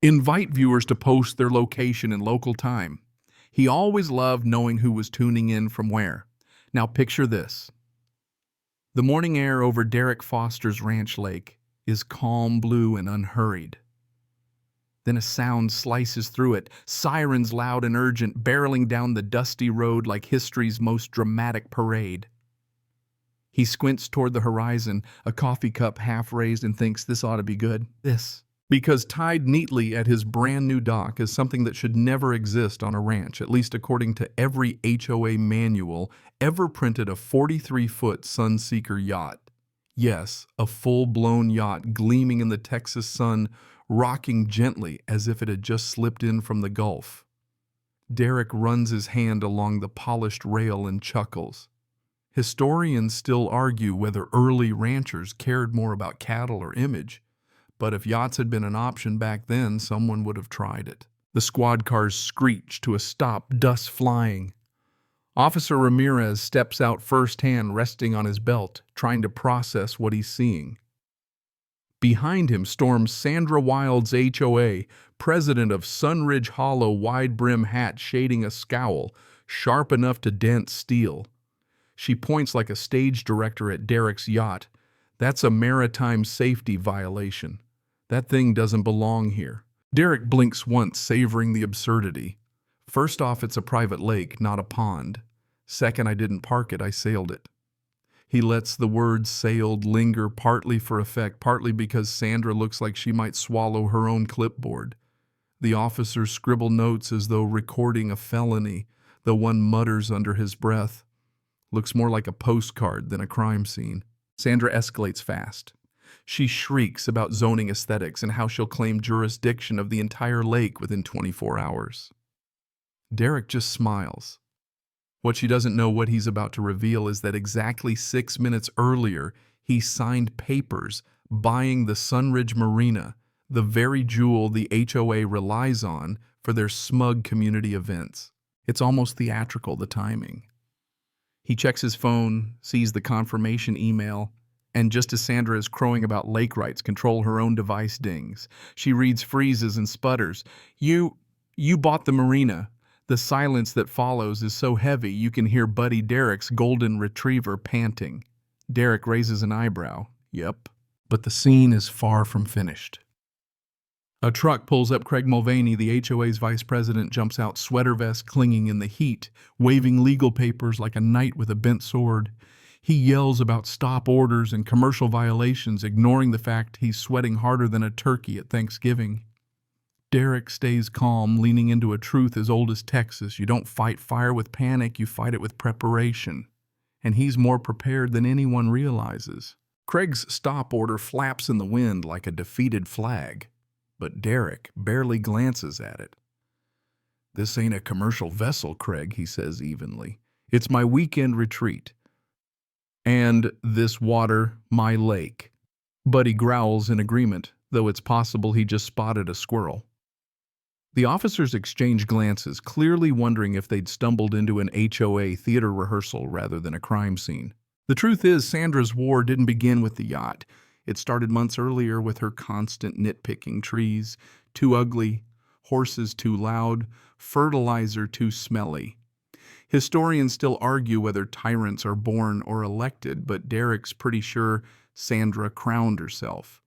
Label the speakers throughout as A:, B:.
A: Invite viewers to post their location and local time. He always loved knowing who was tuning in from where. Now picture this. The morning air over Derek Foster's ranch lake is calm blue and unhurried. Then a sound slices through it, sirens loud and urgent, barreling down the dusty road like history's most dramatic parade. He squints toward the horizon, a coffee cup half raised, and thinks this ought to be good. This. Because tied neatly at his brand new dock is something that should never exist on a ranch, at least according to every HOA manual ever printed, a 43-foot Sunseeker yacht. Yes, a full-blown yacht gleaming in the Texas sun, rocking gently as if it had just slipped in from the Gulf. Derek runs his hand along the polished rail and chuckles. Historians still argue whether early ranchers cared more about cattle or image, but if yachts had been an option back then, someone would have tried it. The squad cars screech to a stop, dust flying. Officer Ramirez steps out firsthand, resting on his belt, trying to process what he's seeing. Behind him storms Sandra Wilde's HOA, president of Sunridge Hollow, wide-brim hat shading a scowl, sharp enough to dent steel. She points like a stage director at Derek's yacht. That's a maritime safety violation. That thing doesn't belong here. Derek blinks once, savoring the absurdity. First off, it's a private lake, not a pond. Second, I didn't park it, I sailed it. He lets the word sailed linger, partly for effect, partly because Sandra looks like she might swallow her own clipboard. The officers scribble notes as though recording a felony, though one mutters under his breath. Looks more like a postcard than a crime scene. Sandra escalates fast. She shrieks about zoning aesthetics and how she'll claim jurisdiction of the entire lake within 24 hours. Derek just smiles. What she doesn't know what he's about to reveal is that exactly 6 minutes earlier, he signed papers buying the Sunridge Marina, the very jewel the HOA relies on for their smug community events. It's almost theatrical, the timing. He checks his phone, sees the confirmation email, and just as Sandra is crowing about lake rights, control her own device dings. She reads, freezes, and sputters. You bought the marina. The silence that follows is so heavy you can hear Buddy Derek's golden retriever panting. Derek raises an eyebrow. Yep. But the scene is far from finished. A truck pulls up. Craig Mulvaney, the HOA's vice president, jumps out, sweater vest clinging in the heat, waving legal papers like a knight with a bent sword. He yells about stop orders and commercial violations, ignoring the fact he's sweating harder than a turkey at Thanksgiving. Derek stays calm, leaning into a truth as old as Texas. You don't fight fire with panic, you fight it with preparation. And he's more prepared than anyone realizes. Craig's stop order flaps in the wind like a defeated flag, but Derek barely glances at it. This ain't a commercial vessel, Craig, he says evenly. It's my weekend retreat. And this water, my lake. Buddy growls in agreement, though it's possible he just spotted a squirrel. The officers exchange glances, clearly wondering if they'd stumbled into an HOA theater rehearsal rather than a crime scene. The truth is, Sandra's war didn't begin with the yacht. It started months earlier with her constant nitpicking: trees too ugly, horses too loud, fertilizer too smelly. Historians still argue whether tyrants are born or elected, but Derek's pretty sure Sandra crowned herself.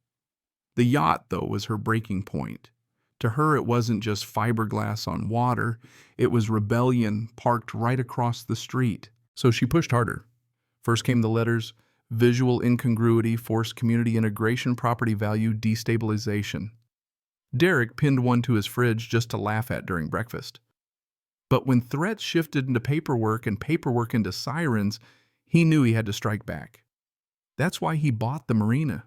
A: The yacht, though, was her breaking point. To her, it wasn't just fiberglass on water. It was rebellion parked right across the street. So she pushed harder. First came the letters: visual incongruity, forced community integration, property value destabilization. Derek pinned one to his fridge just to laugh at during breakfast. But when threats shifted into paperwork and paperwork into sirens, he knew he had to strike back. That's why he bought the marina.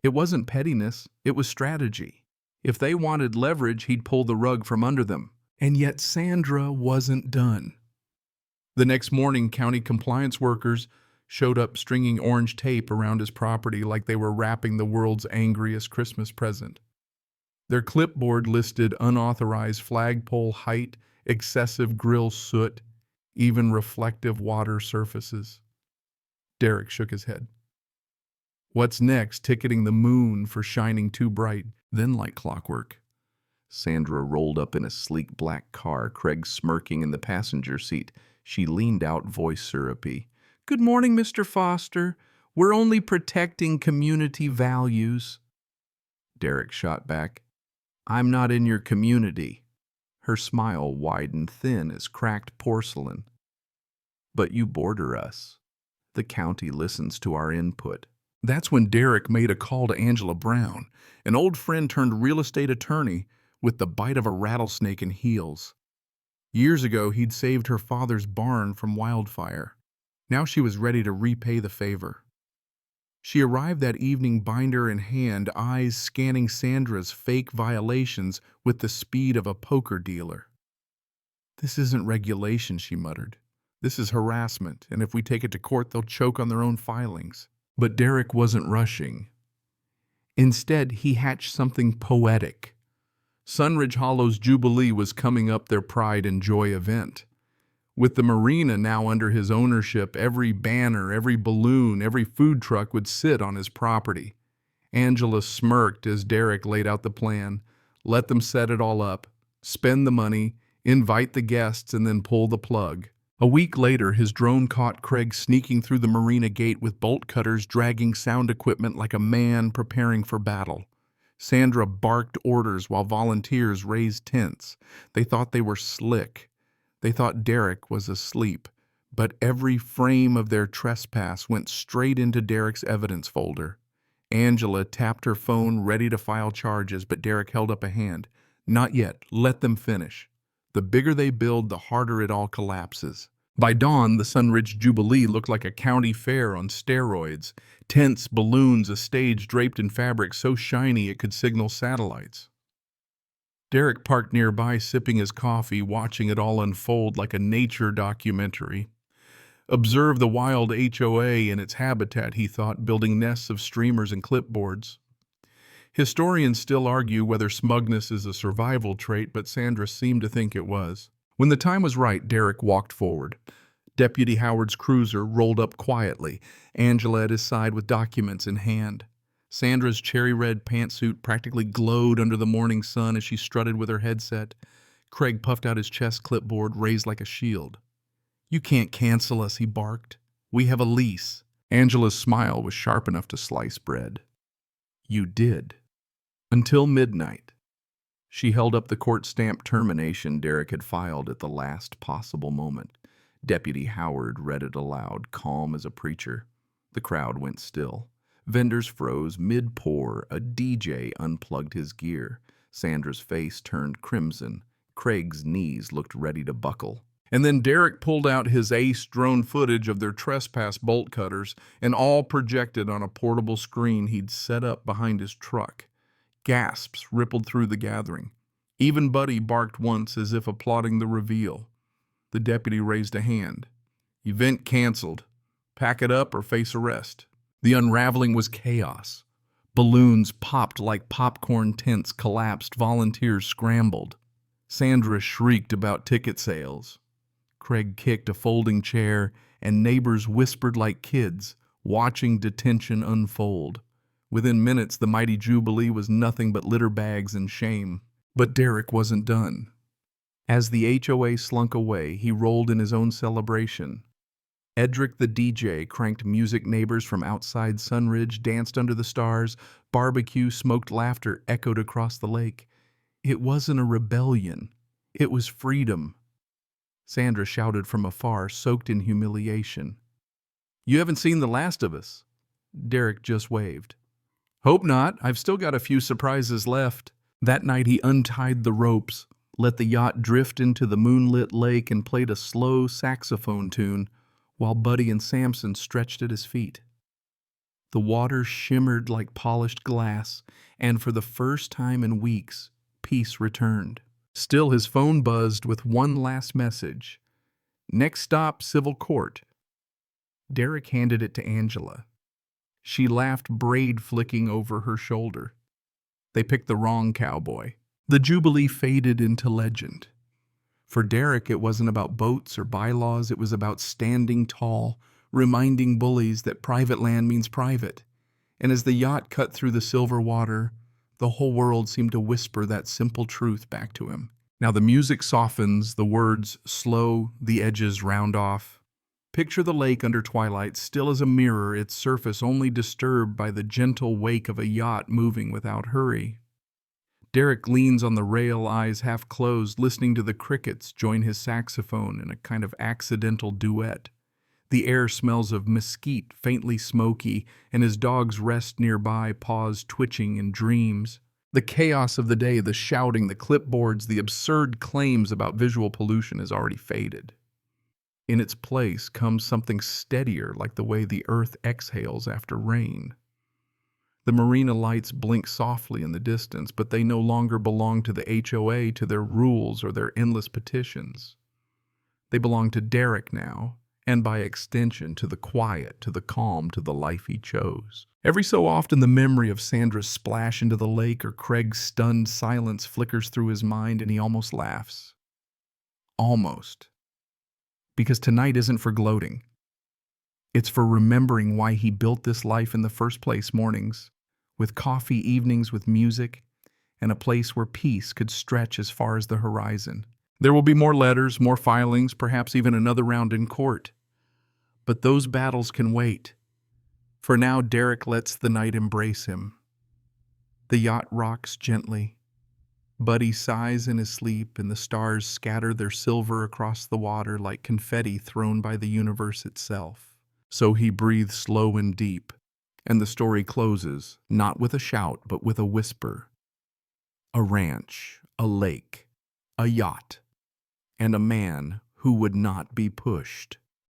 A: It wasn't pettiness, it was strategy. If they wanted leverage, he'd pull the rug from under them. And yet Sandra wasn't done. The next morning, county compliance workers showed up stringing orange tape around his property like they were wrapping the world's angriest Christmas present. Their clipboard listed unauthorized flagpole height, excessive grill soot, even reflective water surfaces. Derek shook his head. What's next? Ticketing the moon for shining too bright. Then, like clockwork, Sandra rolled up in a sleek black car, Craig smirking in the passenger seat. She leaned out, voice syrupy. "Good morning, Mr. Foster. We're only protecting community values." Derek shot back, "I'm not in your community." Her smile widened thin as cracked porcelain. "But you border us. The county listens to our input." That's when Derek made a call to Angela Brown, an old friend turned real estate attorney with the bite of a rattlesnake in heels. Years ago, he'd saved her father's barn from wildfire. Now she was ready to repay the favor. She arrived that evening, binder in hand, eyes scanning Sandra's fake violations with the speed of a poker dealer. "This isn't regulation," she muttered. "This is harassment, and if we take it to court, they'll choke on their own filings." But Derek wasn't rushing. Instead, he hatched something poetic. Sunridge Hollow's Jubilee was coming up, their pride and joy event. With the Marina now under his ownership, every banner, every balloon, every food truck would sit on his property. Angela smirked as Derek laid out the plan. Let them set it all up, spend the money, invite the guests, and then pull the plug. A week later, his drone caught Craig sneaking through the Marina gate with bolt cutters, dragging sound equipment like a man preparing for battle. Sandra barked orders while volunteers raised tents. They thought they were slick. They thought Derek was asleep. But every frame of their trespass went straight into Derek's evidence folder. Angela tapped her phone, ready to file charges, but Derek held up a hand. "Not yet. Let them finish. The bigger they build, the harder it all collapses." By dawn, the Sunridge Jubilee looked like a county fair on steroids. Tents, balloons, a stage draped in fabric so shiny it could signal satellites. Derek parked nearby, sipping his coffee, watching it all unfold like a nature documentary. Observe the wild HOA in its habitat, he thought, building nests of streamers and clipboards. Historians still argue whether smugness is a survival trait, but Sandra seemed to think it was. When the time was right, Derek walked forward. Deputy Howard's cruiser rolled up quietly, Angela at his side with documents in hand. Sandra's cherry-red pantsuit practically glowed under the morning sun as she strutted with her headset. Craig puffed out his chest clipboard, raised like a shield. "You can't cancel us," he barked. "We have a lease." Angela's smile was sharp enough to slice bread. "You did." Until midnight. She held up the court-stamped termination Derek had filed at the last possible moment. Deputy Howard read it aloud, calm as a preacher. The crowd went still. Vendors froze mid-pour. A DJ unplugged his gear. Sandra's face turned crimson. Craig's knees looked ready to buckle. And then Derek pulled out his ace drone footage of their trespass bolt cutters, and all projected on a portable screen he'd set up behind his truck. Gasps rippled through the gathering. Even Buddy barked once as if applauding the reveal. The deputy raised a hand. "Event canceled. Pack it up or face arrest." The unraveling was chaos. Balloons popped like popcorn, tents collapsed, volunteers scrambled. Sandra shrieked about ticket sales. Craig kicked a folding chair, and neighbors whispered like kids, watching detention unfold. Within minutes, the mighty Jubilee was nothing but litter bags and shame. But Derek wasn't done. As the HOA slunk away, he rolled in his own celebration. Edric the DJ cranked music, neighbors from outside Sunridge danced under the stars, barbecue, smoked laughter echoed across the lake. It wasn't a rebellion. It was freedom. Sandra shouted from afar, soaked in humiliation. "You haven't seen the last of us." Derek just waved. "Hope not. I've still got a few surprises left." That night he untied the ropes, let the yacht drift into the moonlit lake, and played a slow saxophone tune while Buddy and Samson stretched at his feet. The water shimmered like polished glass, and for the first time in weeks, peace returned. Still, his phone buzzed with one last message. "Next stop, civil court." Derek handed it to Angela. She laughed, braid flicking over her shoulder. They picked the wrong cowboy. The Jubilee faded into legend. For Derek, it wasn't about boats or bylaws. It was about standing tall, reminding bullies that private land means private. And as the yacht cut through the silver water, The whole world seemed to whisper that simple truth back to him. Now the music softens, the words slow, the edges round off. Picture the lake under twilight, still as a mirror, its surface only disturbed by the gentle wake of a yacht moving without hurry. Derek leans on the rail, eyes half closed, listening to the crickets join his saxophone in a kind of accidental duet. The air smells of mesquite, faintly smoky, and his dogs rest nearby, paws twitching in dreams. The chaos of the day, the shouting, the clipboards, the absurd claims about visual pollution has already faded. In its place comes something steadier, like the way the earth exhales after rain. The Marina lights blink softly in the distance, but they no longer belong to the HOA, to their rules or their endless petitions. They belong to Derek now, and by extension to the quiet, to the calm, to the life he chose. Every so often the memory of Sandra's splash into the lake or Craig's stunned silence flickers through his mind, and he almost laughs. Almost. Because tonight isn't for gloating. It's for remembering why he built this life in the first place, mornings with coffee, evenings with music, and a place where peace could stretch as far as the horizon. There will be more letters, more filings, perhaps even another round in court. But those battles can wait. For now, Derek lets the night embrace him. The yacht rocks gently. Buddy sighs in his sleep, and the stars scatter their silver across the water like confetti thrown by the universe itself. So he breathes slow and deep, and the story closes, not with a shout, but with a whisper. A ranch, a lake, a yacht, and a man who would not be pushed.